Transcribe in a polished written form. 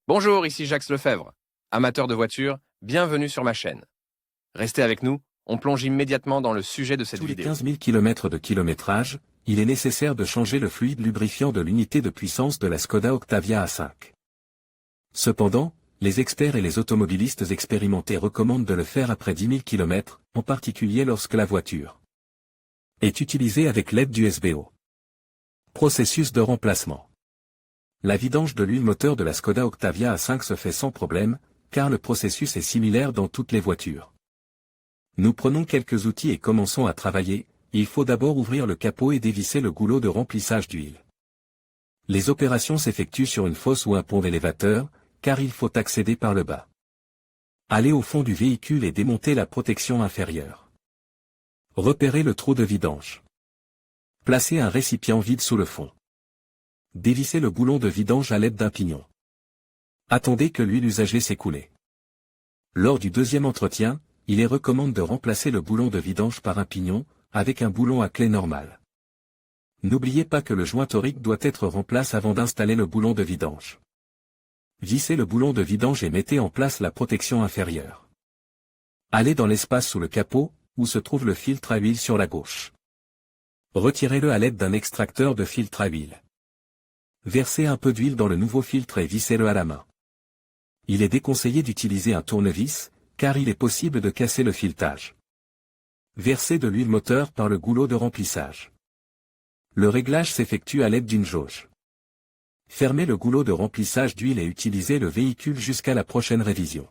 Bonjour, ici Jacques Lefebvre. Amateur de voitures, bienvenue sur ma chaîne. Restez avec nous, on plonge immédiatement dans le sujet de cette Tous les vidéo. 15 000 km de kilométrage, il est nécessaire de changer le fluide lubrifiant de l'unité de puissance de la Skoda Octavia A5. Cependant, les experts et les automobilistes expérimentés recommandent de le faire après 10 000 km, en particulier lorsque la voiture est utilisée avec l'aide du SBO. Processus de remplacement. La vidange de l'huile moteur de la Skoda Octavia A5 se fait sans problème, car le processus est similaire dans toutes les voitures. Nous prenons quelques outils et commençons à travailler. Il faut d'abord ouvrir le capot et dévisser le goulot de remplissage d'huile. Les opérations s'effectuent sur une fosse ou un pont d'élévateur, car il faut accéder par le bas. Allez au fond du véhicule et démontez la protection inférieure. Repérez le trou de vidange. Placez un récipient vide sous le fond. Dévissez le boulon de vidange à l'aide d'un pignon. Attendez que l'huile usagée s'écoule. Lors du deuxième entretien, il est recommandé de remplacer le boulon de vidange par un pignon, avec un boulon à clé normale. N'oubliez pas que le joint torique doit être remplacé avant d'installer le boulon de vidange. Vissez le boulon de vidange et mettez en place la protection inférieure. Allez dans l'espace sous le capot, où se trouve le filtre à huile sur la gauche. Retirez-le à l'aide d'un extracteur de filtre à huile. Versez un peu d'huile dans le nouveau filtre et vissez-le à la main. Il est déconseillé d'utiliser un tournevis, car il est possible de casser le filetage. Versez de l'huile moteur par le goulot de remplissage. Le réglage s'effectue à l'aide d'une jauge. Fermez le goulot de remplissage d'huile et utilisez le véhicule jusqu'à la prochaine révision.